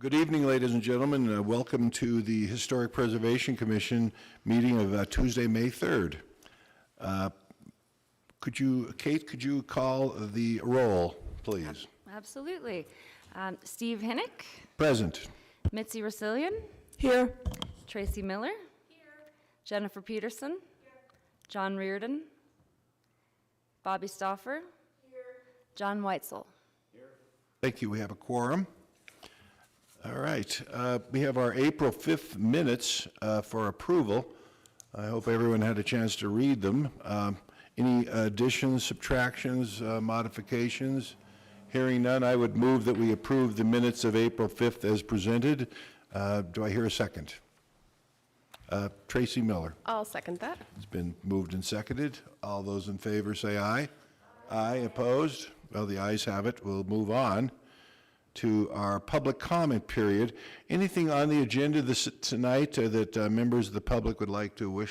Good evening, ladies and gentlemen. Welcome to the Historic Preservation Commission meeting of Tuesday, May 3rd. Kate, could you call the roll, please? Absolutely. Steve Hinnick. Present. Mitzi Rosillian. Here. Tracy Miller. Here. Jennifer Peterson. Here. John Reardon. Bobby Stauffer. Here. John Weitzel. Here. Thank you. We have a quorum. All right. We have our April 5th minutes for approval. I hope everyone had a chance to read them. Any additions, subtractions, modifications? Hearing none, I would move that we approve the minutes of April 5th as presented. Do I hear a second? Tracy Miller. I'll second that. It's been moved and seconded. All those in favor say aye. Aye. Opposed? Well, the ayes have it. We'll move on to our public comment period. Anything on the agenda tonight that members of the public would like to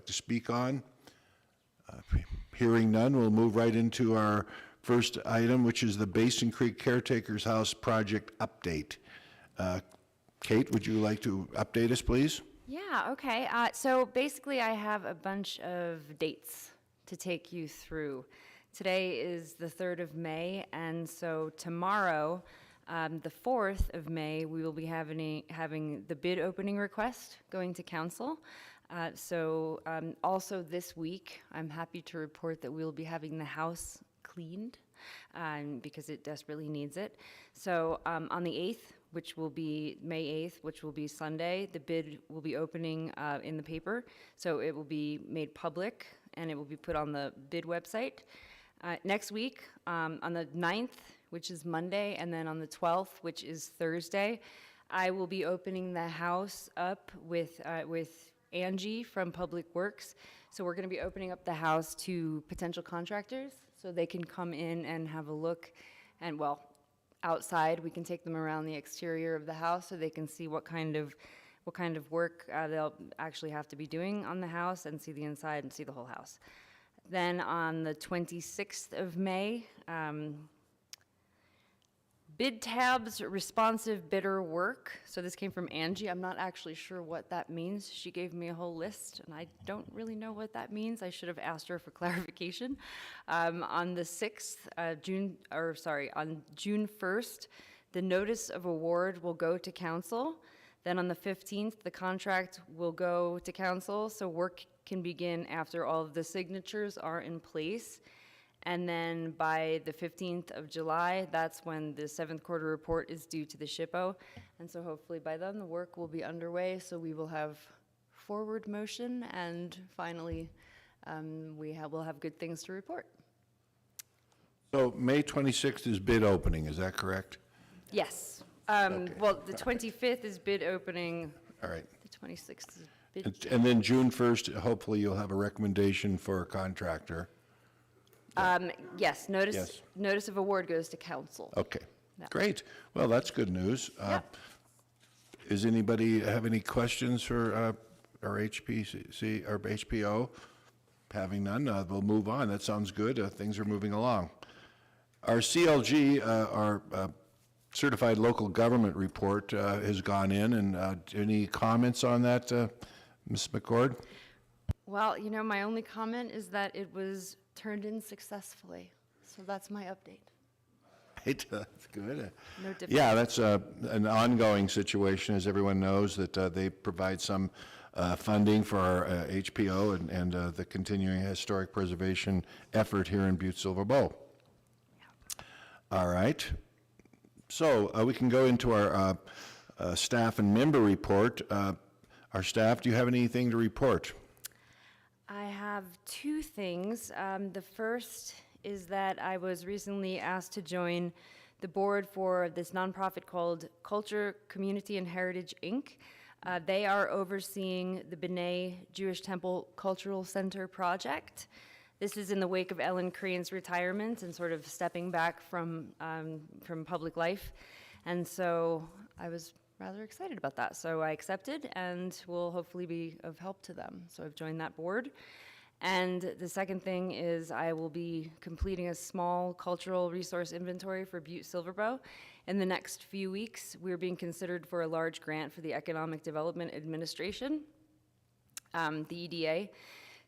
speak on? Hearing none, we'll move right into our first item, which is the Basin Creek Caretaker's House project update. Kate, would you like to update us, please? Yeah, okay. So basically I have a bunch of dates to take you through. Today is the 3rd of May, and so tomorrow, the 4th of May, we will be having the bid opening request going to council. Also this week, I'm happy to report that we'll be having the house cleaned because it desperately needs it. So on the 8th, which will be May 8th, which will be Sunday, the bid will be opening in the paper. So it will be made public and it will be put on the bid website. Next week, on the 9th, which is Monday, and then on the 12th, which is Thursday, I will be opening the house up with Angie from Public Works. So we're going to be opening up the house to potential contractors so they can come in and have a look. And well, outside, we can take them around the exterior of the house so they can see what kind of work they'll actually have to be doing on the house and see the inside and see the whole house. Then on the 26th of May, bid tabs, responsive bidder work. So this came from Angie. I'm not actually sure what that means. She gave me a whole list, and I don't really know what that means. I should have asked her for clarification. On the 6th, on June 1st, the notice of award will go to council. Then on the 15th, the contract will go to council, so work can begin after all of the signatures are in place. And then by the 15th of July, that's when the 7th quarter report is due to the SHPO. And so hopefully by then the work will be underway, so we will have forward motion, and finally we'll have good things to report. So May 26th is bid opening, is that correct? Yes. Okay. Well, the 25th is bid opening. All right. The 26th is bid. And then June 1st, hopefully you'll have a recommendation for a contractor. Yes, notice of award goes to council. Okay, Yeah. Great. Well, that's good news. Yeah. Does anybody have any questions for our HPC or HPO? Having none, we'll move on. That sounds good. Things are moving along. Our CLG, our Certified Local Government Report, has gone in, and any comments on that, Ms. McCord? Well, you know, my only comment is that it was turned in successfully. So that's my update. Right, that's good. No difference. Yeah, that's an ongoing situation, as everyone knows, that they provide some funding for our HPO and the continuing historic preservation effort here in Butte-Silver Bow. Yeah. All right. So we can go into our staff and member report. Our staff, do you have anything to report? I have two things. The first is that I was recently asked to join the board for this nonprofit called Culture, Community, and Heritage, Inc. They are overseeing the B'nai Jewish Temple Cultural Center project. This is in the wake of Ellen Crane's retirement and sort of stepping back from public life. And so I was rather excited about that. So I accepted and will hopefully be of help to them. So I've joined that board. And the second thing is I will be completing a small cultural resource inventory for Butte-Silver. In the next few weeks, we're being considered for a large grant for the Economic Development Administration, the EDA,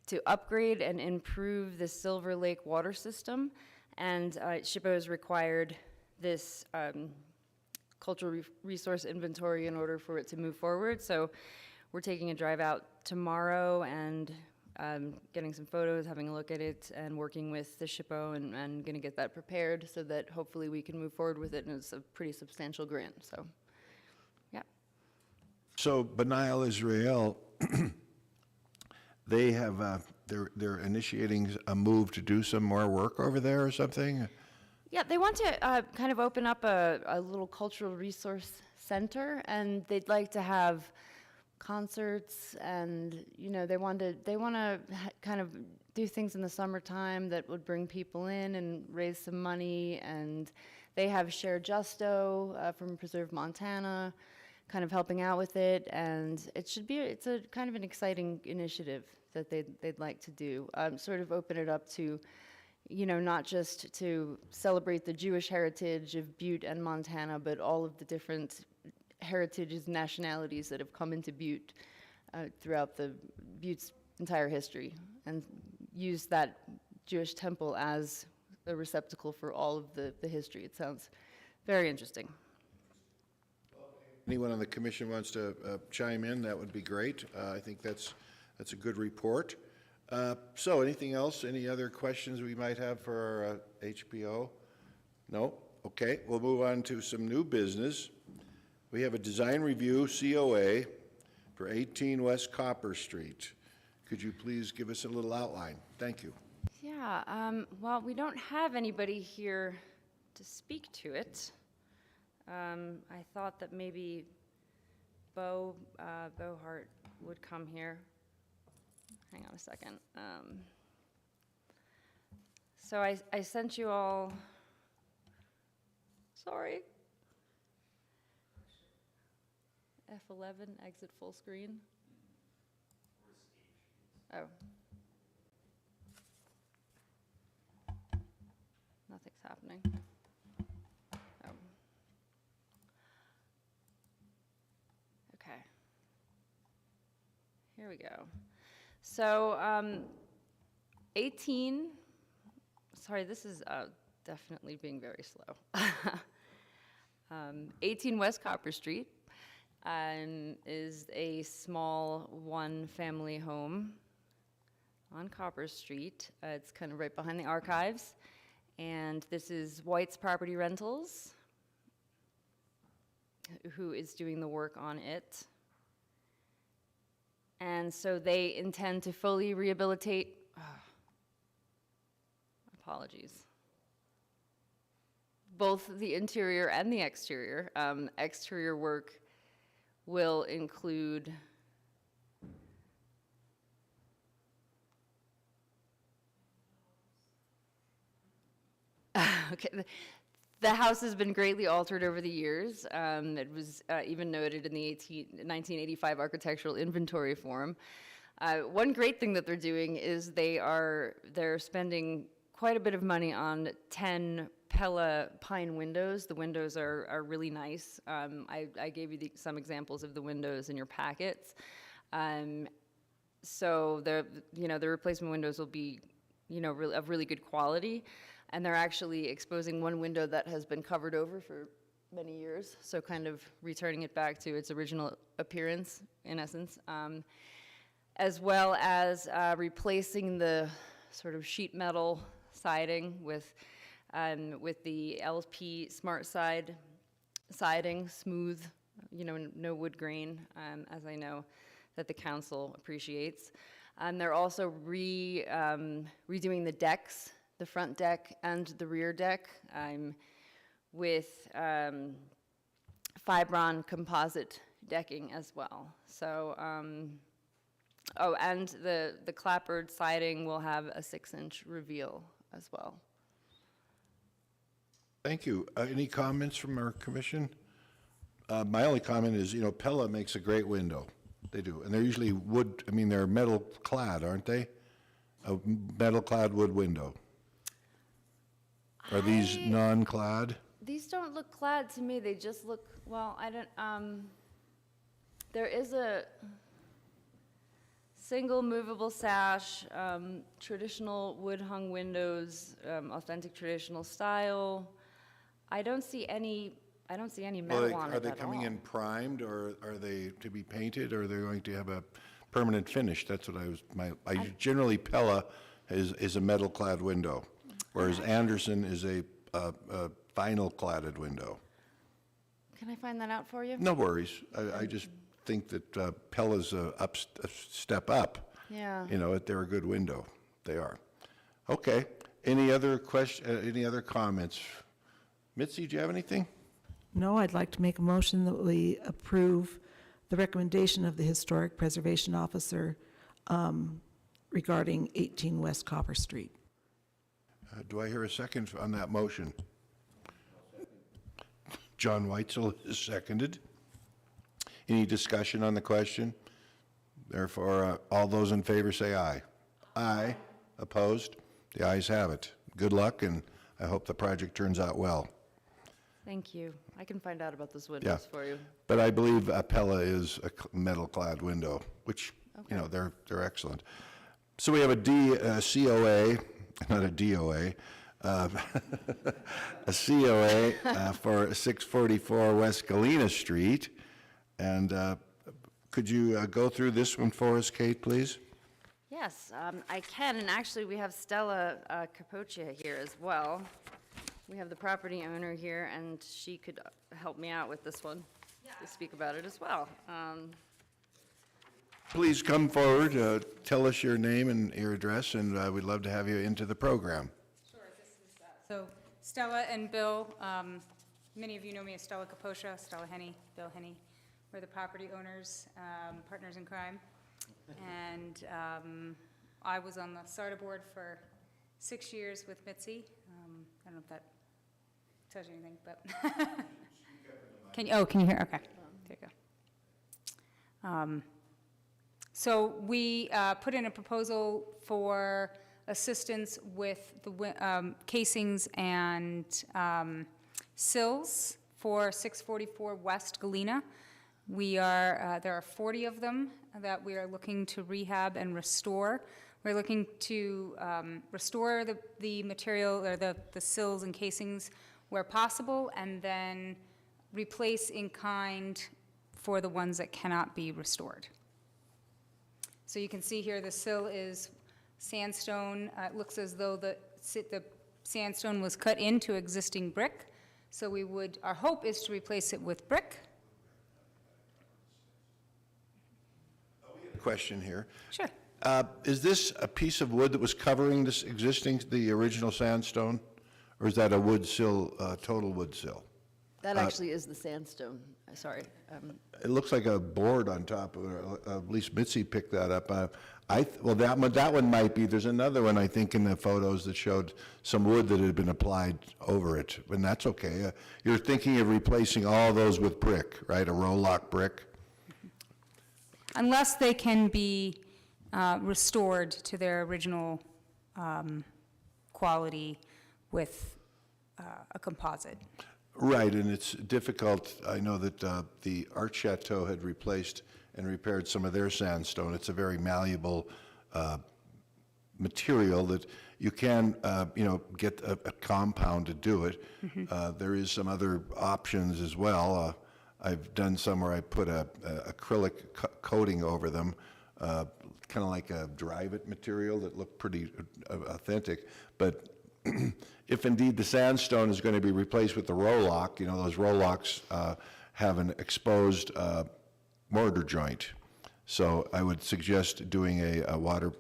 to upgrade and improve the Silver Lake water system. And SHPO has required this cultural resource inventory in order for it to move forward. So we're taking a drive out tomorrow and getting some photos, having a look at it, and working with the SHPO and going to get that prepared so that hopefully we can move forward with it, and it's a pretty substantial grant, so, yeah. So B'nai Israel, they have, they're initiating a move to do some more work over there or something? Yeah, they want to kind of open up a little cultural resource center, and they'd like to have concerts, and they want to kind of do things in the summertime that would bring people in and raise some money. And they have Share Justo from Preserve Montana kind of helping out with it, and it's a kind of an exciting initiative that they'd like to do, sort of open it up to not just to celebrate the Jewish heritage of Butte and Montana, but all of the different heritages, nationalities that have come into Butte throughout the Butte's entire history, and use that Jewish temple as a receptacle for all of the history. It sounds very interesting. Anyone on the commission wants to chime in, that would be great. I think that's a good report. So anything else? Any other questions we might have for our HPO? No? Okay, we'll move on to some new business. We have a design review COA for 18 West Copper Street. Could you please give us a little outline? Thank you. Yeah, well, we don't have anybody here to speak to it. I thought that maybe Bohart would come here. Hang on a second. So I sent you all, sorry. F11, exit full screen. Oh. Nothing's happening. Oh. Okay. Here we go. So 18, sorry, this is definitely being very slow. 18 West Copper Street is a small one-family home on Copper Street. It's kind of right behind the archives. And this is White's Property Rentals, who is doing the work on it. And so they intend to fully rehabilitate, apologies, both the interior and the exterior. Exterior work will include okay. The house has been greatly altered over the years. It was even noted in the 1985 Architectural Inventory Form. One great thing that they're doing is they're spending quite a bit of money on 10 Pella pine windows. The windows are really nice. I gave you some examples of the windows in your packets. So the replacement windows will be of really good quality. And they're actually exposing one window that has been covered over for many years, so kind of returning it back to its original appearance, in essence, as well as replacing the sort of sheet metal siding with the LP Smart Side siding, smooth, no wood grain, as I know that the council appreciates. They're also redoing the decks, the front deck and the rear deck, with Fibron composite decking as well. So, oh, and the clapboard siding will have a 6-inch reveal as well. Thank you. Any comments from our commission? My only comment is, Pella makes a great window. They do. And they're usually wood, they're metal clad, aren't they? A metal-clad wood window. Are these non-clad? These don't look clad to me, they just look, well, I don't, there is a single movable sash, traditional wood-hung windows, authentic traditional style. I don't see any metal on it Are they at coming all. in primed, or are they to be painted, or are they going to have a permanent finish? That's what generally Pella is a metal-clad window, whereas Anderson is a vinyl-cladded window. Can I find that out for you? No worries. I just think that Pella's a step up. Yeah. You know, they're a good window. They are. Okay. Any other any other comments? Mitzi, do you have anything? No, I'd like to make a motion that we approve the recommendation of the Historic Preservation Officer regarding 18 West Copper Street. Do I hear a second on that motion? John Weitzel is seconded. Any discussion on the question? Therefore, all those in favor say aye. Aye. Opposed? The ayes have it. Good luck, and I hope the project turns out well. Thank you. I can find out about those windows for you. But I believe Pella is a metal-clad window, which, you know, they're excellent. So we have a COA, not a DOA, a COA for 644 West Galena Street. And could you go through this one for us, Kate, please? Yes, I can, and actually, we have Stella Capoccia here as well. We have the property owner here, and she could help me out with this one, to speak about it as well. Please come forward, tell us your name and your address, and we'd love to have you into the program. Sure, this is, so Stella and Bill, many of you know me as Stella Capoccia, Stella Henney, Bill Henney. We're the property owners, partners in crime. And I was on the SARTA board for 6 years with Mitzi. I don't know if that tells you anything, but. Can you hear? Okay, there you go. So we put in a proposal for assistance with the casings and sills for 644 West Galena. There are 40 of them that we are looking to rehab and restore. We're looking to restore the material, or the sills and casings where possible, and then replace in kind for the ones that cannot be restored. So you can see here the sill is sandstone. It looks as though the sandstone was cut into existing brick. So our hope is to replace it with brick. Question here. Sure. Is this a piece of wood that was covering the original sandstone? Or is that a wood sill, total wood sill? That actually is the sandstone, sorry. It looks like a board on top of it, at least Mitzi picked that up. Well, that one might be, there's another one, I think, in the photos that showed some wood that had been applied over it, and that's okay. You're thinking of replacing all those with brick, right, a roll-lock brick? Unless they can be restored to their original quality with a composite. Right, and it's difficult. I know that the Art Chateau had replaced and repaired some of their sandstone. It's a very malleable material that you can, get a compound to do it. There is some other options as well. I've done some where I put a acrylic coating over them, kind of like a drive-it material that looked pretty authentic. But if indeed the sandstone is going to be replaced with the roll-lock, those roll-locks have an exposed mortar joint. So I would suggest doing a water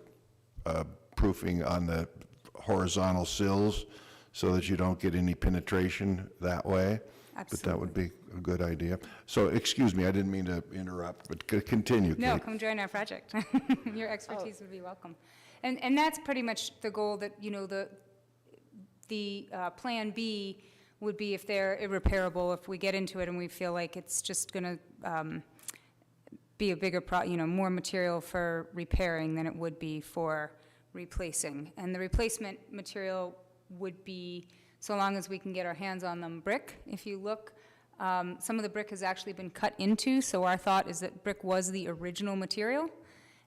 proofing on the horizontal sills so that you don't get any penetration that way. Absolutely. But that would be a good idea. So, excuse me, I didn't mean to interrupt, but continue, No, Kate. come join our project. Your expertise would be welcome. And that's pretty much the goal, that, the plan B would be if they're irreparable, if we get into it and we feel like it's just going to be a bigger more material for repairing than it would be for replacing. And the replacement material would be, so long as we can get our hands on them, brick. If you look, some of the brick has actually been cut into, so our thought is that brick was the original material.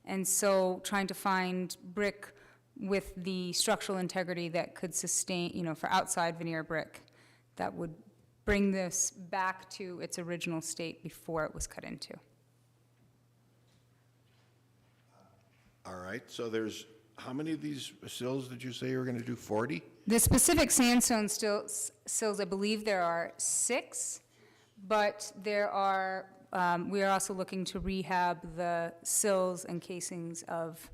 And so trying to find brick with the structural integrity that could sustain, for outside veneer brick, that would bring this back to its original state before it was cut into. All right, so there's, how many of these sills did you say you were going to do, 40? The specific sandstone sills, I believe there are 6, but there are, we are also looking to rehab the sills and casings of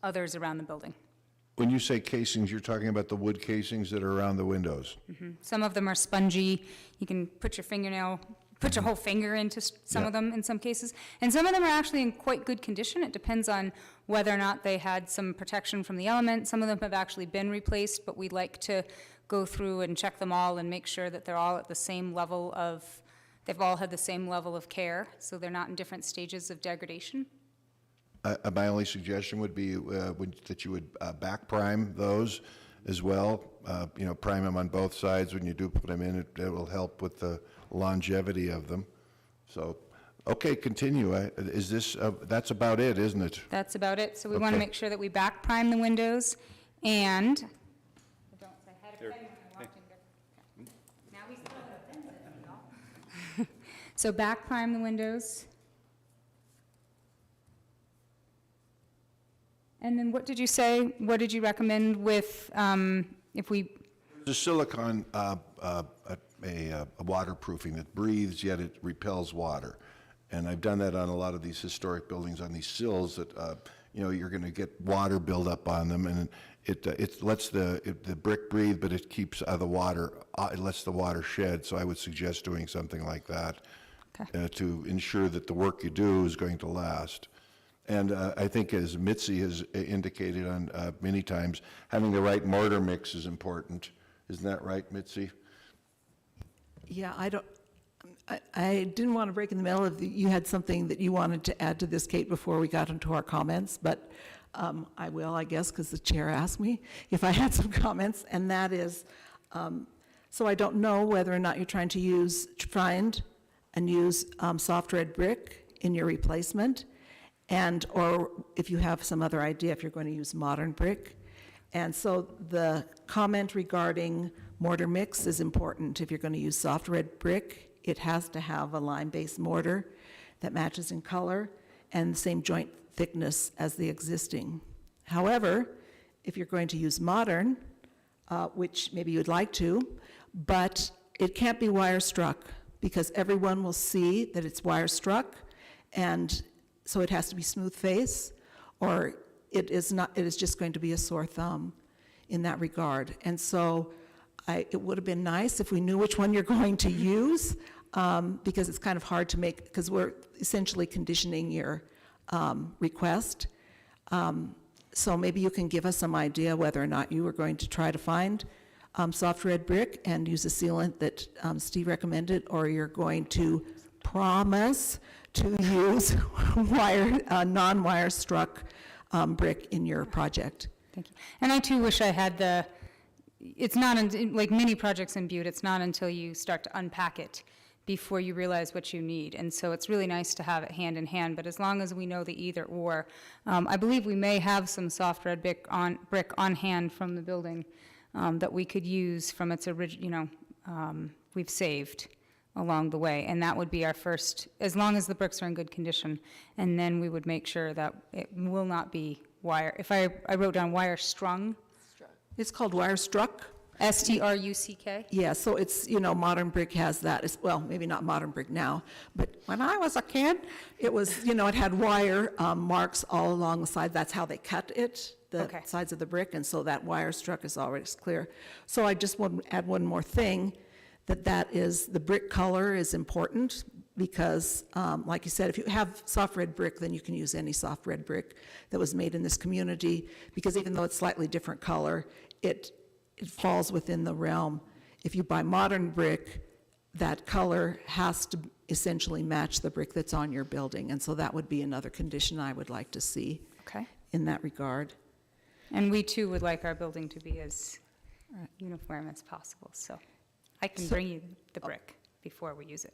others around the building. When you say casings, you're talking about the wood casings that are around the windows? Some of them are spongy. You can put your whole finger into some Yeah. of them in some cases. And some of them are actually in quite good condition. It depends on whether or not they had some protection from the elements. Some of them have actually been replaced, but we'd like to go through and check them all and make sure that they're all at the same level of, they've all had the same level of care, so they're not in different stages of degradation. My only suggestion would be that you would back prime those as well. Prime them on both sides when you do put them in. It will help with the longevity of them. So, okay, continue. Is this, that's about it, isn't it? That's about it. So we want to Okay. make sure that we back prime the windows and, I had a pen when I walked in. Okay. Now we still have pens in, y'all. So back prime the windows. And then what did you say? What did you recommend with, if we, The silicone, a waterproofing that breathes, yet it repels water. And I've done that on a lot of these historic buildings, on these sills that, you're going to get water buildup on them, and it lets the brick breathe, but it keeps the water, it lets the water shed. So I would suggest doing something like that to ensure that the work you do is going to last. And I think, as Mitzi has indicated on many times, having the right mortar mix is important. Isn't that right, Mitzi? Yeah, I didn't want to break in the middle of, you had something that you wanted to add to this, Kate, before we got into our comments, but I will, I guess, because the chair asked me if I had some comments, and that is, so I don't know whether or not you're trying to find and use soft red brick in your replacement, or if you have some other idea if you're going to use modern brick. And so the comment regarding mortar mix is important. If you're going to use soft red brick, it has to have a lime-based mortar that matches in color and the same joint thickness as the existing. However, if you're going to use modern, which maybe you'd like to, but it can't be wire struck because everyone will see that it's wire struck, and so it has to be smooth face, or it is just going to be a sore thumb in that regard. And so it would have been nice if we knew which one you're going to use, because it's kind of hard to make, because we're essentially conditioning your request. So maybe you can give us some idea whether or not you are going to try to find soft red brick and use a sealant that Steve recommended, or you're going to promise to use non-wire struck brick in your project. thank you. And I too wish I had it's not, like many projects in Butte, it's not until you start to unpack it before you realize what you need. And so it's really nice to have it hand in hand, but as long as we know the either or, I believe we may have some soft red brick on hand from the building that we could use from its original, we've saved along the way. And that would be our first, as long as the bricks are in good condition. And then we would make sure that it will not be wire. If I wrote down wire strung. It's called wire struck. STRUCK? Yeah, so it's, modern brick has that, well, maybe not modern brick now, but when I was a kid, it was, it had wire marks all along the side. That's how they cut it, the Okay. sides of the brick, and so that wire struck is already clear. So I just want to add one more thing, that is, the brick color is important, because, like you said, if you have soft red brick, then you can use any soft red brick that was made in this community, because even though it's slightly different color, it falls within the realm. If you buy modern brick, that color has to essentially match the brick that's on your building, and so that would be another condition I would like to see Okay. in that regard. And we too would like our building to be as uniform as possible, so I can bring you the brick before we use it.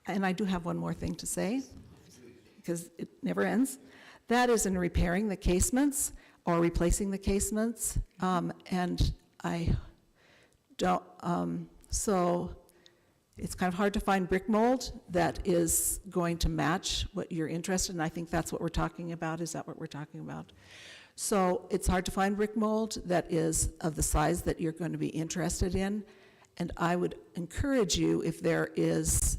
And I do have one more thing to say, because it never ends. That is in repairing the casements or replacing the casements. And I don't, so it's kind of hard to find brick mold that is going to match what you're interested in. I think that's what we're talking about. Is that what we're talking about? So it's hard to find brick mold that is of the size that you're going to be interested in. And I would encourage you, if there is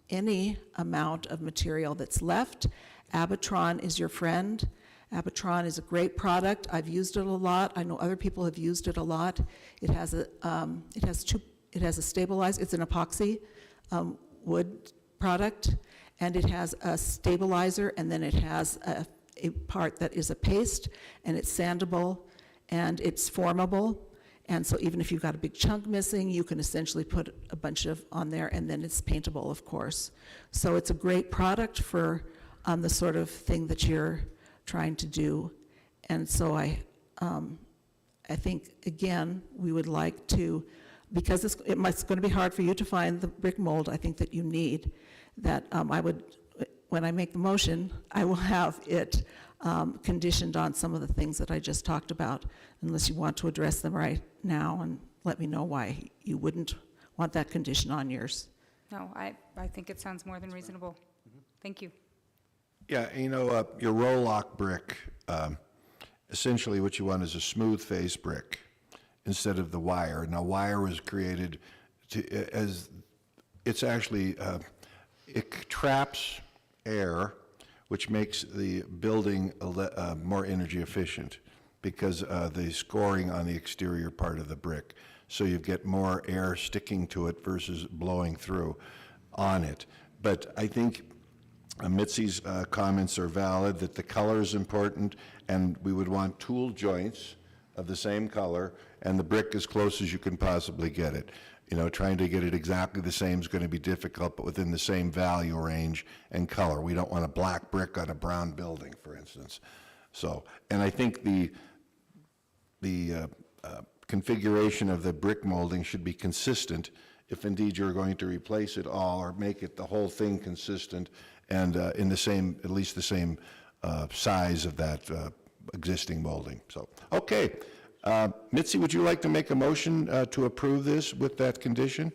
any amount of material that's left, Abatron is your friend. Abatron is a great product. I've used it a lot. I know other people have used it a lot. It has a stabilizer. It's an epoxy wood product, and it has a stabilizer, and then it has a part that is a paste, and it's sandable, and it's formable. And so even if you've got a big chunk missing, you can essentially put a bunch of on there, and then it's paintable, of course. So it's a great product for the sort of thing that you're trying to do. And so I think, again, we would like to, because it's going to be hard for you to find the brick mold, I think that you need, that I would, when I make the motion, I will have it conditioned on some of the things that I just talked about, unless you want to address them right now and let me know why you wouldn't want that condition on yours. No, I think it sounds more than reasonable. Thank you. Yeah, you know, your roll-lock brick, essentially what you want is a smooth face brick instead of the wire. Now, wire was created as, it's actually, it traps air, which makes the building more energy efficient because the scoring on the exterior part of the brick. So you get more air sticking to it versus blowing through on it. But I think Mitzi's comments are valid, that the color is important, and we would want tool joints of the same color and the brick as close as you can possibly get it. You know, trying to get it exactly the same is going to be difficult, but within the same value range and color. We don't want a black brick on a brown building, for instance. So, and I think the configuration of the brick molding should be consistent if indeed you're going to replace it all or make it the whole thing consistent and in the same, at least the same size of that existing molding. So, okay. Mitzi, would you like to make a motion to approve this with that condition?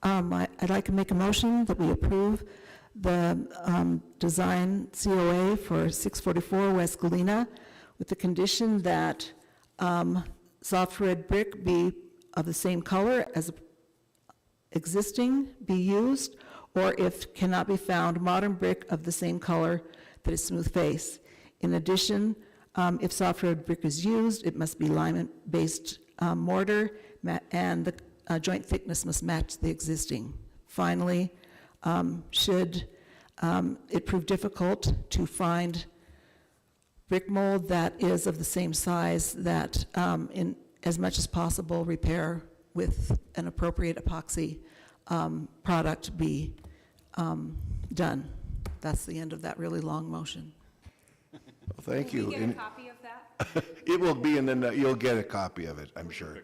I'd like to make a motion that we approve the design COA for 644 West Galena with the condition that soft red brick be of the same color as existing be used, or if cannot be found, modern brick of the same color that is smooth face. In addition, if soft red brick is used, it must be lime-based mortar, and the joint thickness must match the existing. Finally, should it prove difficult to find brick mold that is of the same size, that in as much as possible repair with an appropriate epoxy product be done. That's the end of that really long motion. Well, thank you. Can we get a copy of that? It will be, and then you'll get a copy of it, I'm sure.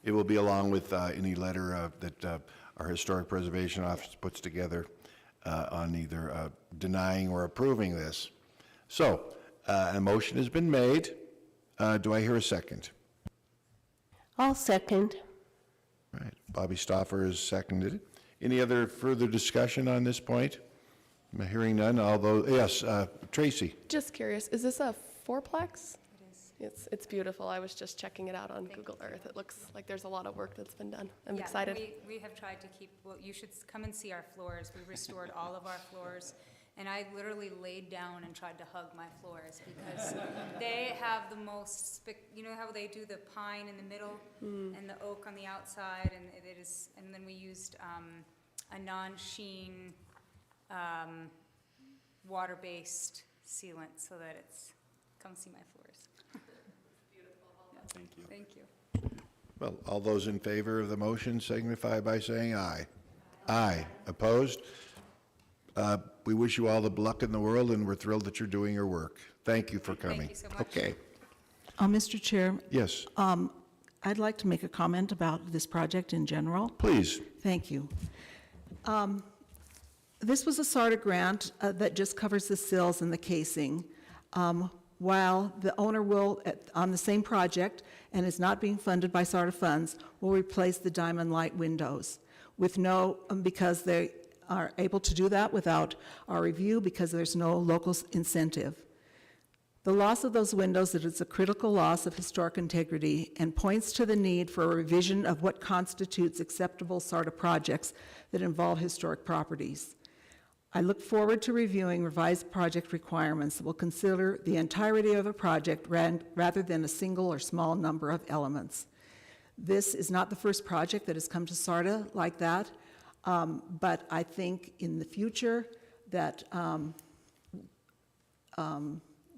It will be along with any letter that our Historic Preservation Office puts together on either denying or approving this. So, a motion has been made. Do I hear a second? I'll second. All right, Bobby Stauffer has seconded it. Any other further discussion on this point? I'm hearing none, although, yes, Tracy. Just curious, is this a fourplex? It is. It's beautiful. I was just checking it out on Google Earth. It looks like there's a lot of work that's been done. I'm Yeah, excited. We have tried to keep, well, you should come and see our floors. We restored all of our floors, and I literally laid down and tried to hug my floors because they have the most, you know how they do the pine in the middle and the oak on the outside, and it is, and then we used a non-sheen water-based sealant so that it's, come see my floors. Thank you. Thank you. Well, all those in favor of the motion signify by saying aye. Aye. Opposed? We wish you all the luck in the world, and we're thrilled that you're doing your work. Thank you for coming. you so much. Okay. Mr. Chair, Yes, I'd like to make a comment about this project in general. please. Thank you. This was a SARTA grant that just covers the sills and the casing, while the owner will, on the same project, and is not being funded by SARTA funds, will replace the diamond light windows with no, because they are able to do that without our review because there's no local incentive. The loss of those windows is a critical loss of historic integrity and points to the need for a revision of what constitutes acceptable SARTA projects that involve historic properties. I look forward to reviewing revised project requirements that will consider the entirety of a project rather than a single or small number of elements. This is not the first project that has come to SARTA like that, but I think in the future that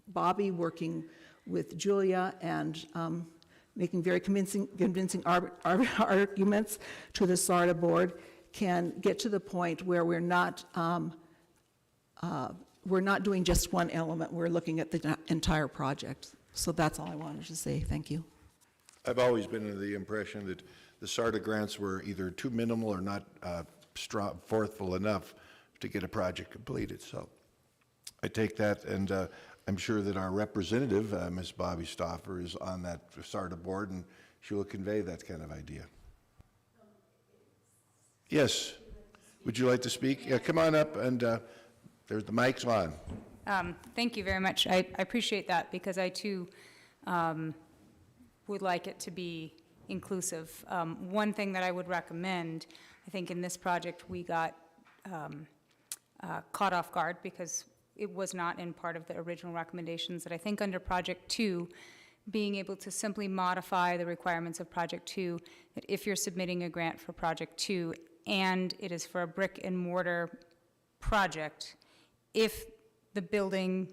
Bobby, working with Julia and making very convincing arguments to the SARTA board, can get to the point where we're not doing just one element, we're looking at the entire project. So that's all I wanted to say. Thank you. I've always been under the impression that the SARTA grants were either too minimal or not forceful enough to get a project completed. So I take that, and I'm sure that our representative, Ms. Bobby Stauffer, is on that SARTA board, and she will convey that kind of idea. Yes. Would you like to speak? Yeah, come on up, and there's the mic's on. Thank you very much. I appreciate that because I too would like it to be inclusive. One thing that I would recommend, I think in this project we got caught off guard because it was not in part of the original recommendations, that I think under Project 2, being able to simply modify the requirements of Project 2, that if you're submitting a grant for Project 2 and it is for a brick and mortar project, if the building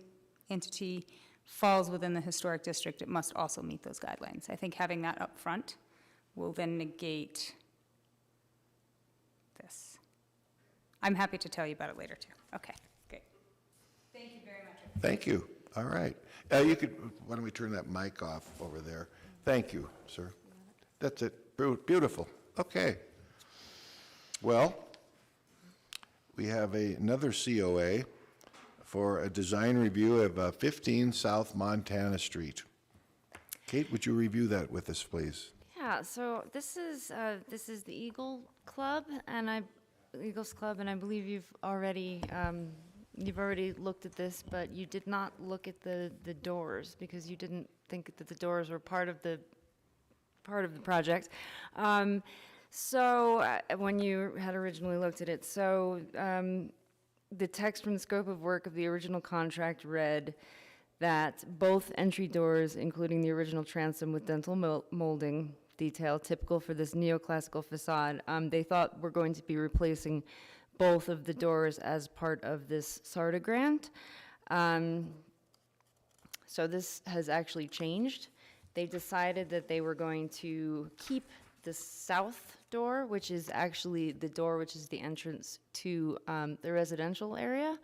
entity falls within the historic district, it must also meet those guidelines. I think having that up front will then negate this. I'm happy to tell you about it later, too. Okay, great. Thank you very much. Thank you. All right. You could, why don't we turn that mic off over there? Thank you, sir. That's it. Beautiful. Okay. Well, we have another COA for a design review of 15 South Montana Street. Kate, would you review that with us, please? Yeah, so this is the Eagles Club, and I believe you've already looked at this, but you did not look at the doors because you didn't think that the doors were part of the project. So when you had originally looked at it, so the text from the scope of work of the original contract read that both entry doors, including the original transom with dental molding detail typical for this neoclassical facade, they thought were going to be replacing both of the doors as part of this SARTA grant. So this has actually changed. They decided that they were going to keep the south door, which is actually the door which is the entrance to the residential area,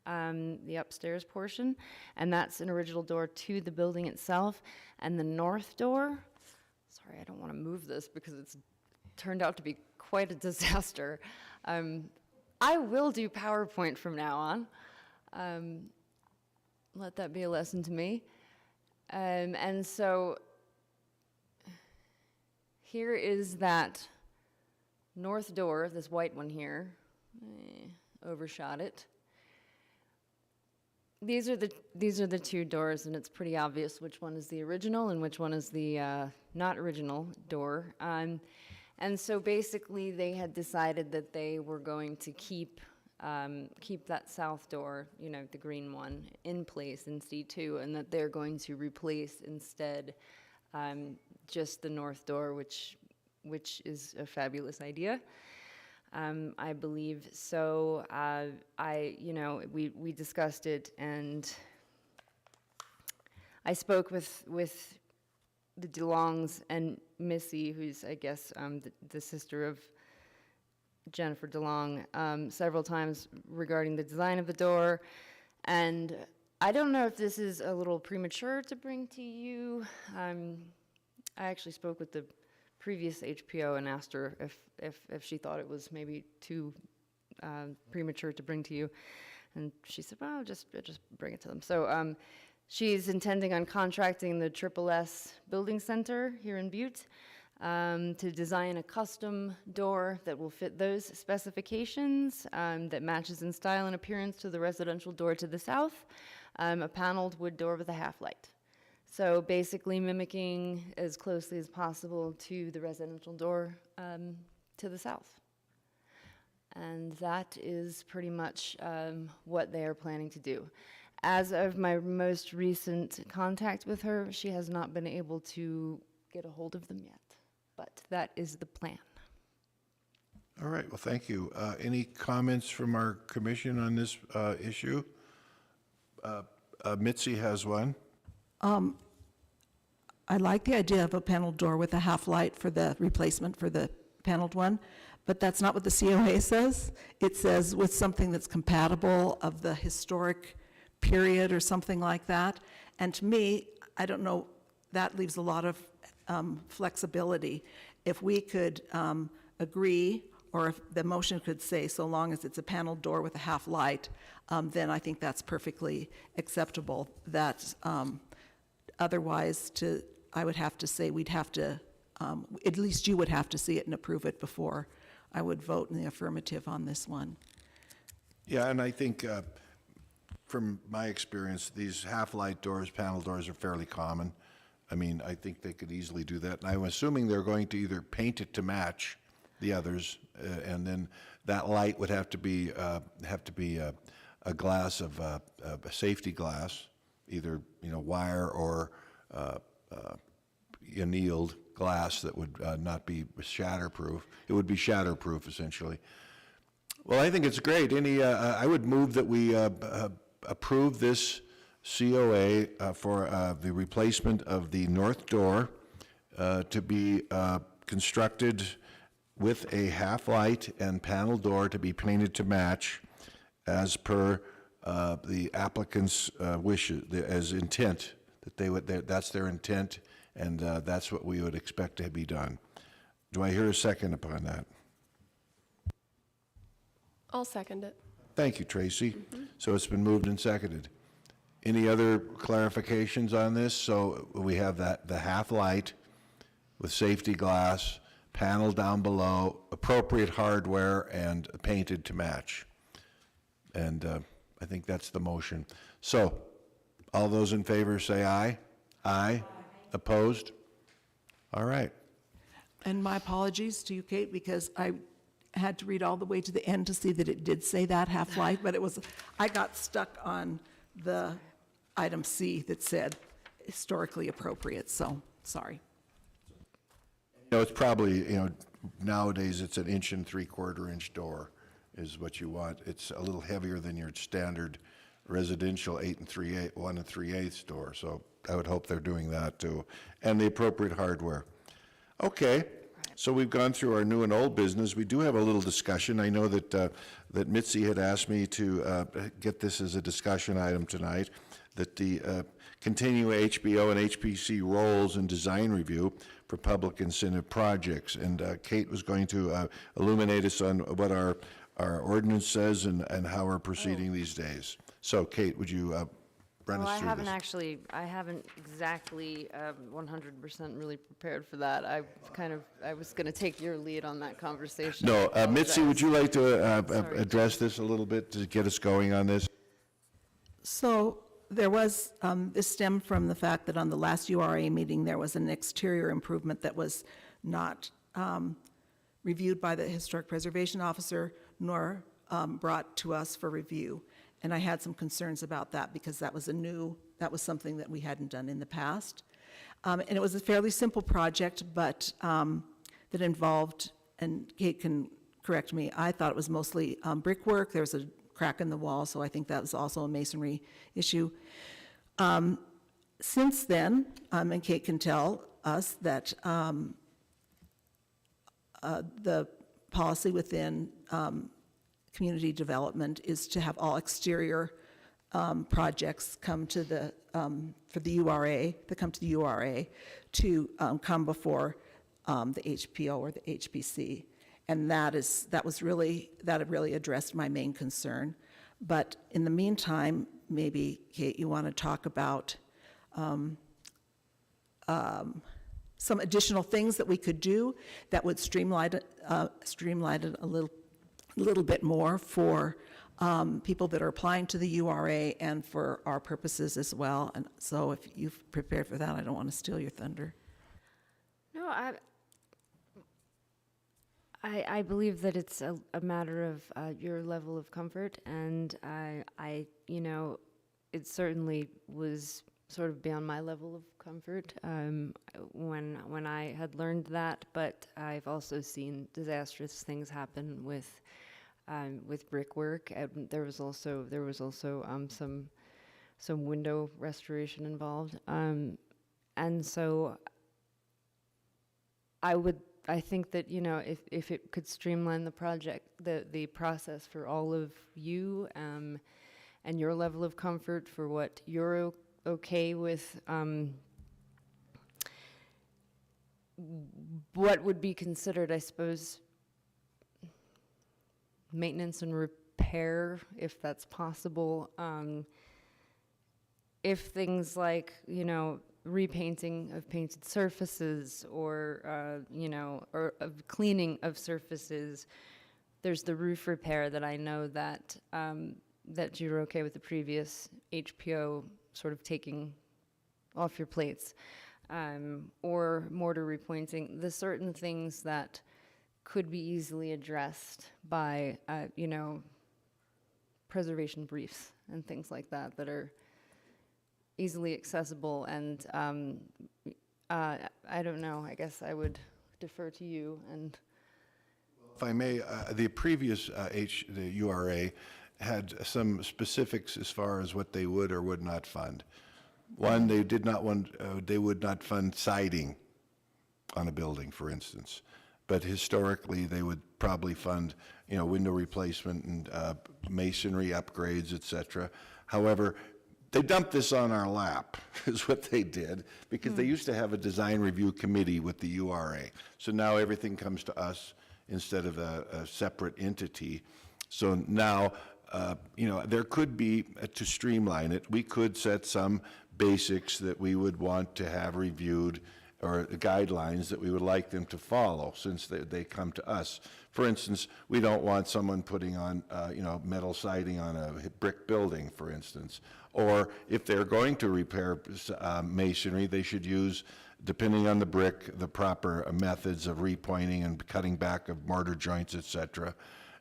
the upstairs portion, and that's an original door to the building itself. And the north door, sorry, I don't want to move this because it's turned out to be quite a disaster. I will do PowerPoint from now on. Let that be a lesson to me. And so here is that north door, this white one here. Overshot it. These are the two doors, and it's pretty obvious which one is the original and which one is the not original door. And so basically, they had decided that they were going to keep that south door, the green one, in place in C2, and that they're going to replace instead just the north door, which is a fabulous idea. I believe so. We discussed it, and I spoke with the DeLongs and Missy, who's I guess the sister of Jennifer DeLong several times regarding the design of the door, and I don't know if this is a little premature to bring to you. I actually spoke with the previous HPO and asked her if she thought it was maybe too premature to bring to you, and she said, "Well, just bring it to them." So she's intending on contracting the SSS Building Center here in Butte to design a custom door that will fit those specifications, that matches in style and appearance to the residential door to the south, a paneled wood door with a half light. So basically mimicking as closely as possible to the residential door to the south. And that is pretty much what they are planning to do. As of my most recent contact with her, she has not been able to get a hold of them yet, but that is the plan. All right, well, thank you. Any comments from our commission on this issue? Mitzi has one. I like the idea of a paneled door with a half light for the replacement for the paneled one, but that's not what the COA says. It says with something that's compatible of the historic period or something like that. And to me, I don't know, that leaves a lot of flexibility. If we could agree, or if the motion could say, so long as it's a paneled door with a half light, then I think that's perfectly acceptable. That otherwise, I would have to say we'd have to, at least you would have to see it and approve it before I would vote in the affirmative on this one. Yeah, and I think from my experience, these half-light doors, panel doors are fairly common. I mean, I think they could easily do that. And I'm assuming they're going to either paint it to match the others, and then that light would have to be a glass of a safety glass, either wire or annealed glass that would not be shatterproof. It would be shatterproof essentially. Well, I think it's great. I would move that we approve this COA for the replacement of the north door to be constructed with a half-light and panel door to be painted to match as per the applicant's wishes, as intent, that's their intent, and that's what we would expect to be done. Do I hear a second upon that? I'll second it. Thank you, Tracy. So it's been moved and seconded. Any other clarifications on this? So we have the half light with safety glass, panel down below, appropriate hardware, and painted to match. And I think that's the motion. So all those in favor say aye. Aye. Opposed? All right. And my apologies to you, Kate, because I had to read all the way to the end to see that it did say that half-light, but I got stuck on the item C that said historically appropriate, so sorry. It's probably, nowadays it's an 1 3/4 inch door is what you want. It's a little heavier than your standard residential 1 3/8 door, so I would hope they're doing that too. And the appropriate hardware. Okay, so we've gone through our new and old business. We do have a little discussion. I know that Mitzi had asked me to get this as a discussion item tonight, that the continue HBO and HPC roles in design review for public incentive projects. And Kate was going to illuminate us on what our ordinance says and how we're proceeding these days. So Kate, would you run us through this? I haven't exactly 100% really prepared for that. I was going to take your lead on that conversation. No, Mitzi, would you like to Sorry. address this a little bit to get us going on this? So there was, this stemmed from the fact that on the last URA meeting, there was an exterior improvement that was not reviewed by the Historic Preservation Officer nor brought to us for review. And I had some concerns about that because that was something that we hadn't done in the past. And it was a fairly simple project, but that involved, and Kate can correct me, I thought it was mostly brickwork. There was a crack in the wall, so I think that was also a masonry issue. Since then, and Kate can tell us that the policy within community development is to have all exterior projects come to the, for the URA, that come to the URA, to come before the HPO or the HPC. And that really addressed my main concern. But in the meantime, maybe, Kate, you want to talk about some additional things that we could do that would streamline it a little bit more for people that are applying to the URA and for our purposes as well. And so if you've prepared for that, I don't want to steal your thunder. No, I believe that it's a matter of your level of comfort, and you know, it certainly was sort of beyond my level of comfort when I had learned that. But I've also seen disastrous things happen with brickwork. There was also some window restoration involved, and so I think that, you know, if it could streamline the project, the process for all of you, and your level of comfort for what you're okay with, what would be considered, I suppose, maintenance and repair, if that's possible. If things like, you know, repainting of painted surfaces, or you know, or of cleaning of surfaces. There's the roof repair that I know that that you're okay with the previous HPO sort of taking off your plates, or mortar repointing. The certain things that could be easily addressed by you know, preservation briefs and things like that that are easily accessible, and I don't know, I guess I would defer to you. And If I may, the previous the URA had some specifics as far as what they would or would not fund. One, they did not want, they would not fund siding on a building, for instance. But historically, they would probably fund, you know, window replacement and masonry upgrades, et cetera. However, they dumped this on our lap, is what they did, because they used to have a design review committee with the URA. So now everything comes to us instead of a separate entity. So now, you know, there could be, to streamline it, we could set some basics that we would want to have reviewed, or guidelines that we would like them to follow, since they come to us. For instance, we don't want someone putting on, you know, metal siding on a brick building, for instance. Or if they're going to repair masonry, they should use, depending on the brick, the proper methods of repointing and cutting back of mortar joints, et cetera,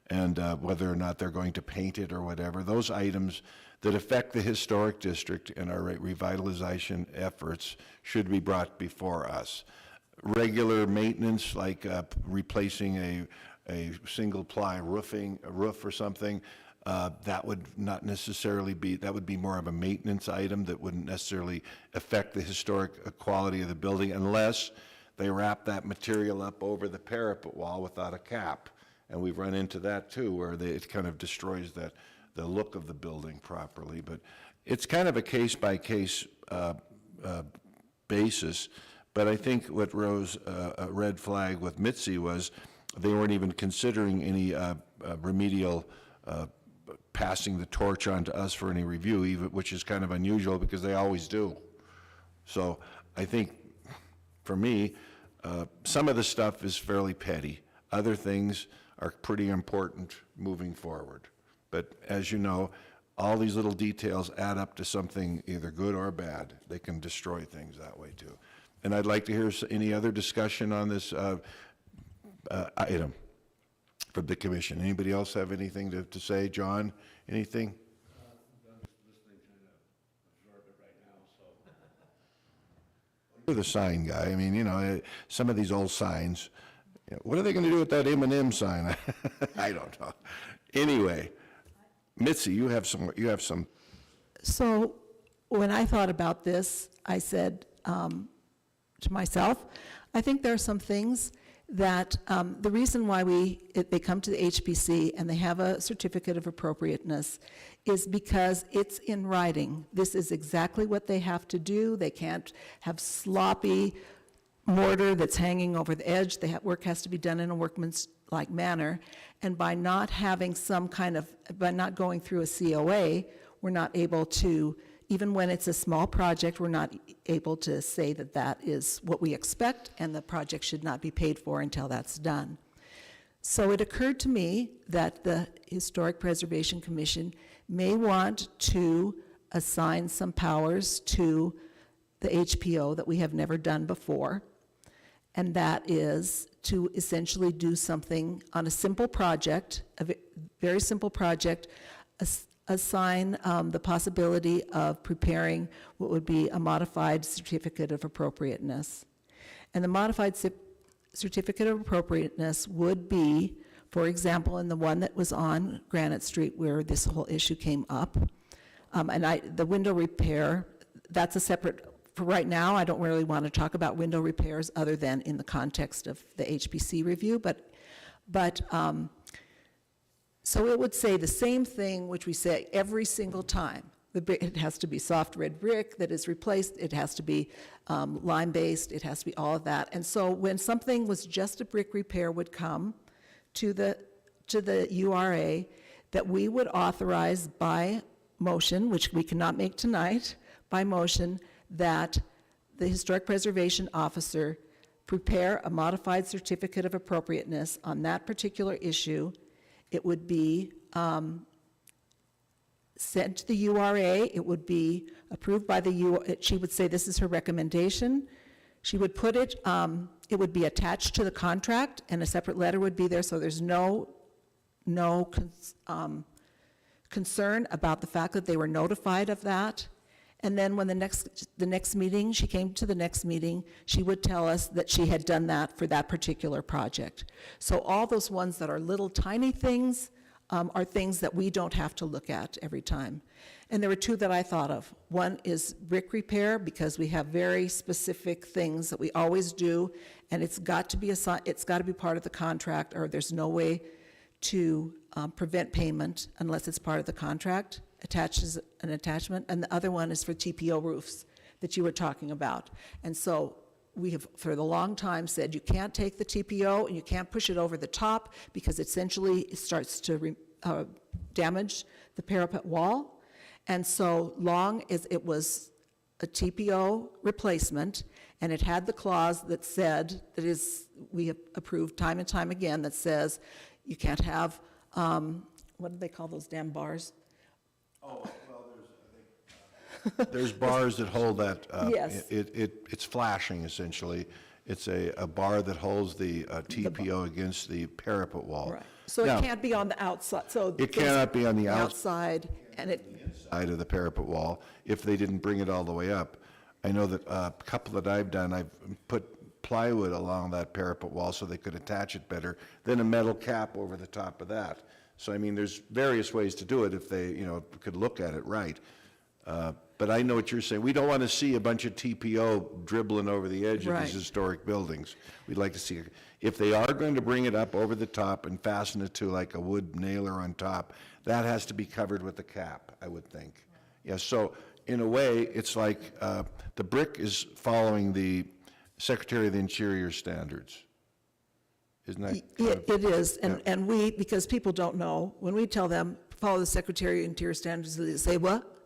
and whether or not they're going to paint it or whatever. Those items that affect the historic district and our revitalization efforts should be brought before us. Regular maintenance, like replacing a single-ply roof or something, that would not necessarily be, that would be more of a maintenance item that wouldn't necessarily affect the historic quality of the building, unless they wrap that material up over the parapet wall without a cap. And we've run into that too, where it kind of destroys the look of the building properly. But it's kind of a case-by-case basis. But I think what rose a red flag with Mitzi was they weren't even considering any remedial passing the torch on to us for any review, even, which is kind of unusual because they always do. So I think, for me, some of the stuff is fairly petty. Other things are pretty important moving forward. But as you know, all these little details add up to something either good or bad. They can destroy things that way too. And I'd like to hear any other discussion on this item from the commission. Anybody else have anything to say? John, anything? I'm just listening, trying to absorb it right now, so. You're the sign guy. I mean, you know, some of these old signs, you know, what are they going to do with that M&M sign? I don't know. Anyway, Mitzi, you have some. So when I thought about this, I said to myself, I think there are some things that the reason why they come to the HPC and they have a certificate of appropriateness is because it's in writing. This is exactly what they have to do. They can't have sloppy mortar that's hanging over the edge. Work has to be done in a workmanlike manner. And by not having by not going through a COA, we're not able to, even when it's a small project, we're not able to say that that is what we expect and the project should not be paid for until that's done. So it occurred to me that the Historic Preservation Commission may want to assign some powers to the HPO that we have never done before, and that is to essentially do something on a simple project, a very simple project, assign the possibility of preparing what would be a modified certificate of appropriateness. And the modified certificate of appropriateness would be, for example, in the one that was on Granite Street where this whole issue came up, the window repair, that's a separate, for right now, I don't really want to talk about window repairs other than in the context of the HPC review, so it would say the same thing which we say every single time. It has to be soft red brick that is replaced, it has to be lime-based, it has to be all of that. And so when something was just a brick repair would come to the URA, that we would authorize by motion, which we cannot make tonight, by motion, that the Historic Preservation Officer prepare a modified certificate of appropriateness on that particular issue. It would be sent to the URA. It would be approved by the she would say this is her recommendation. She would put it, it would be attached to the contract, and a separate letter would be there, so there's no concern about the fact that they were notified of that. And then when the next meeting, she came to the next meeting, she would tell us that she had done that for that particular project. So all those ones that are little tiny things are things that we don't have to look at every time. And there were two that I thought of. One is brick repair, because we have very specific things that we always do, and it's got to be part of the contract, or there's no way to prevent payment unless it's part of the contract. Attaches an attachment, and the other one is for Tpo Roofs that you were talking about. And so we have, for the long time, said you can't take the TPO and you can't push it over the top because essentially it starts to damage the parapet wall. And so long as it was a TPO replacement and it had the clause that said, we have approved time and time again, that says you can't have, what do they call those damn bars? Oh, well, there's bars that hold that. Yes. It's flashing, essentially. It's a bar that holds the TPO against the parapet wall. Right. So Now, it can't be on the outside, so. It cannot be on the outside, and it, side of the parapet wall if they didn't bring it all the way up. I know that a couple that I've done, I've put plywood along that parapet wall so they could attach it better, then a metal cap over the top of that. So, I mean, there's various ways to do it if they, could look at it right. But I know what you're saying. We don't want to see a bunch of TPO dribbling over the edge of Right. these historic buildings. We'd like to see, if they are going to bring it up over the top and fasten it to like a wood nailer on top, that has to be covered with a cap, I would think. Yeah, so in a way, it's like the brick is following the Secretary of the Interior standards. Isn't that? it is, and we, because people don't know, when we tell them, follow the Secretary of Interior standards, they say, what?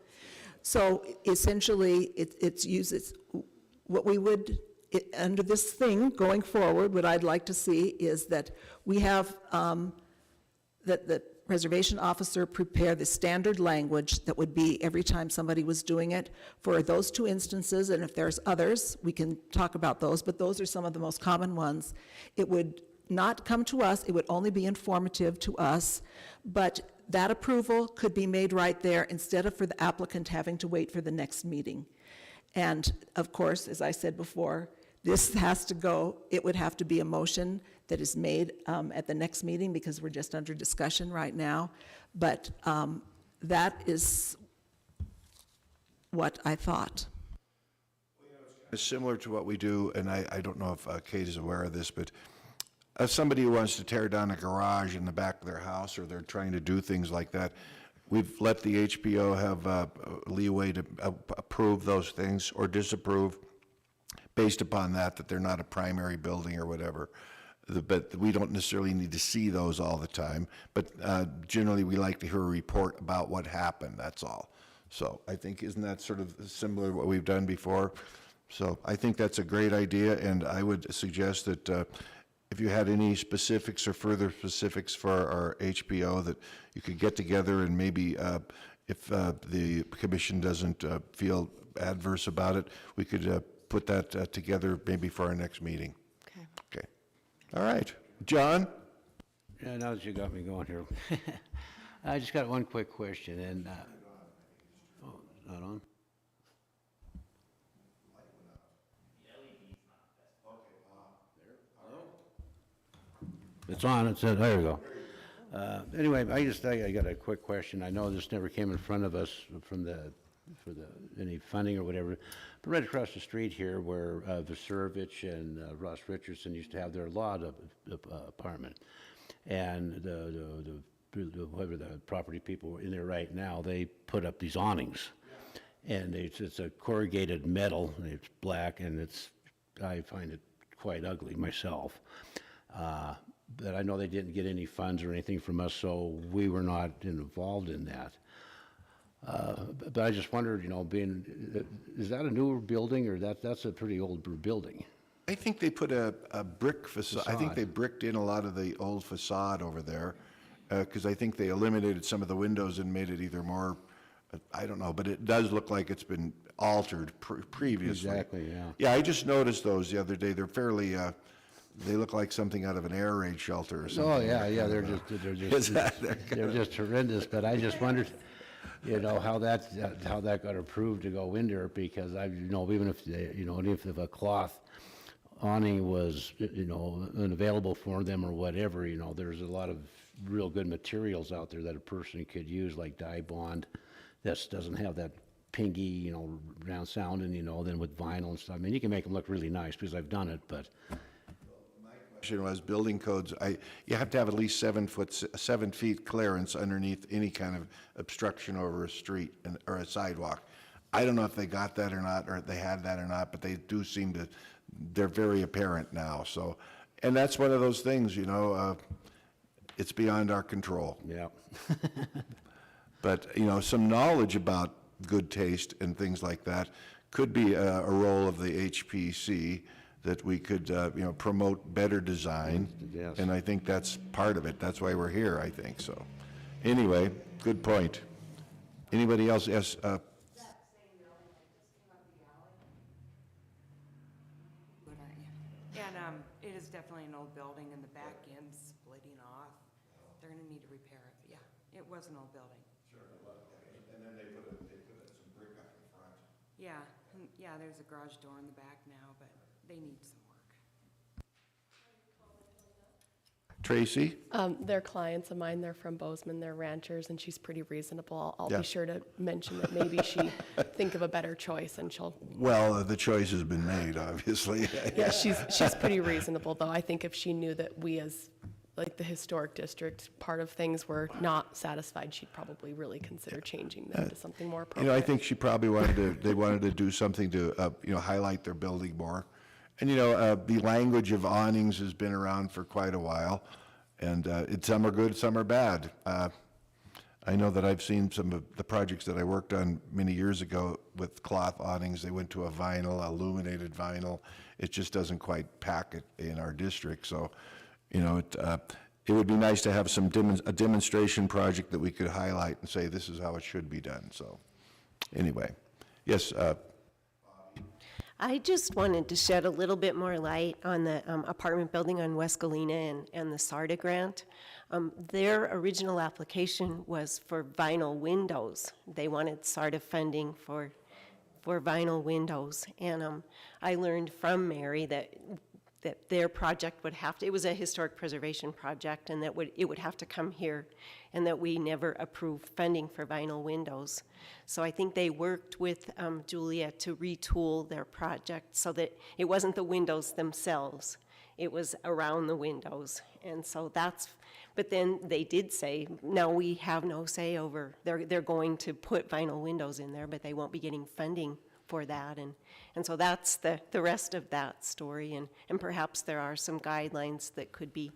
So essentially, it's uses, what we would, under this thing going forward, what I'd like to see is that we have, that the preservation officer prepare the standard language that would be every time somebody was doing it for those two instances, and if there's others, we can talk about those, but those are some of the most common ones. It would not come to us, it would only be informative to us, but that approval could be made right there instead of for the applicant having to wait for the next meeting. And of course, as I said before, this has to go, it would have to be a motion that is made at the next meeting because we're just under discussion right now. But that is what I thought. It's similar to what we do, and I don't know if Kate is aware of this, but somebody who wants to tear down a garage in the back of their house, or they're trying to do things like that, we've let the HPO have leeway to approve those things or disapprove based upon that they're not a primary building or whatever. But we don't necessarily need to see those all the time, but generally we like to hear a report about what happened, that's all. So I think, isn't that sort of similar to what we've done before? So I think that's a great idea, and I would suggest that if you had any specifics or further specifics for our HPO, that you could get together and maybe, if the commission doesn't feel adverse about it, we could put that together maybe for our next meeting. Okay. Okay. All right. John? Yeah, now that you got me going here, I just got one quick question, and, oh, it's not on? It's on, it said, there we go. Anyway, I got a quick question. I know this never came in front of us for any funding or whatever, but right across the street here where Vaserovich and Ross Richardson used to have their law apartment, and whoever the property people in there right now, they put up these awnings, and it's a corrugated metal, and it's black, and I find it quite ugly myself. But I know they didn't get any funds or anything from us, so we were not involved in that. But I just wondered, is that a newer building, or that's a pretty old building? I think they put a brick facade. I think they bricked in a lot of the old facade over there, because I think they eliminated some of the windows and made it either more, I don't know, but it does look like it's been altered previously. Exactly, yeah. Yeah, I just noticed those the other day. They're fairly, they look like something out of an air raid shelter or something. Oh, yeah, they're just horrendous, but I just wondered, how that got approved to go in there, because even if if a cloth awning was, unavailable for them or whatever, there's a lot of real good materials out there that a person could use, like dye bond, that doesn't have that pingy, round sound, and, then with vinyl and stuff. I mean, you can make them look really nice, because I've done it, but. Was building codes, you have to have at least 7 feet clearance underneath any kind of obstruction over a street or a sidewalk. I don't know if they got that or not, or if they had that or not, but they do seem to, they're very apparent now. So, and that's one of those things, it's beyond our control. Yeah. But, some knowledge about good taste and things like that could be a role of the HPC, that we could, promote better design. Yes. And I think that's part of it. That's why we're here, I think, so. Anyway, good point. Anybody else? Yes, Good idea. And it is definitely an old building, and the back end's splitting off. They're gonna need to repair it. Yeah, it was an old building. Sure, it was. And then they put some brick up in front. Yeah, and yeah, there's a garage door in the back now, but they need some work. Tracy? They're clients of mine, they're from Bozeman, they're ranchers, and she's pretty reasonable. I'll Yeah. be sure to mention that maybe she think of a better choice, and she'll, Well, the choice has been made, obviously. yeah, she's pretty reasonable, though. I think if she knew that we as, like, the historic district, part of things were not satisfied, she'd probably really consider changing them to something more appropriate. I think she probably they wanted to do something to, highlight their building more. And, the language of awnings has been around for quite a while, and some are good, some are bad. I know that I've seen some of the projects that I worked on many years ago with cloth awnings. They went to a vinyl, illuminated vinyl. It just doesn't quite pack it in our district, so, it would be nice to have a demonstration project that we could highlight and say, this is how it should be done, so, anyway. Yes, I just wanted to shed a little bit more light on the apartment building on West Galena and the SARTA grant. Their original application was for vinyl windows. They wanted SARTA funding for vinyl windows. And I learned from Mary that their project would have to, it was a historic preservation project, and that it would have to come here, and that we never approved funding for vinyl windows. So I think they worked with Julia to retool their project so that it wasn't the windows themselves, It was around the windows. And so that's, but then they did say, no, we have no say over, they're going to put vinyl windows in there, but they won't be getting funding for that. And so that's the rest of that story. And perhaps there are some guidelines that could be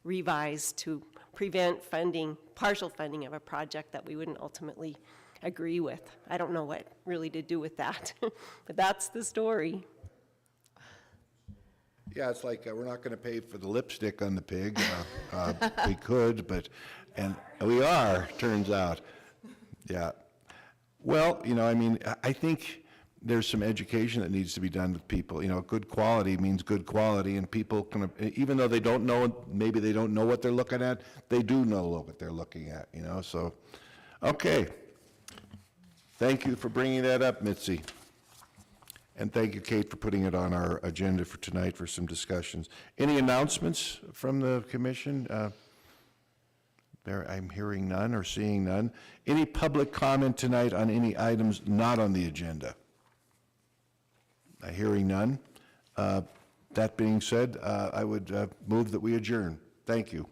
revised to prevent funding, partial funding of a project that we wouldn't ultimately agree with. I don't know what really to do with that, but that's the story. Yeah, it's like, we're not going to pay for the lipstick on the pig. We could, but, and we are, turns out. Yeah. Well, you know, I mean, I think there's some education that needs to be done with people. You know, good quality means good quality, and people can, even though they don't know, maybe they don't know what they're looking at, they do know what they're looking at, you know, so, okay. Thank you for bringing that up, Mitzi. And thank you, Kate, for putting it on our agenda for tonight for some discussions. Any announcements from the commission? I'm hearing none or seeing none. Any public comment tonight on any items not on the agenda? Hearing none. That being said, I would move that we adjourn. Thank you.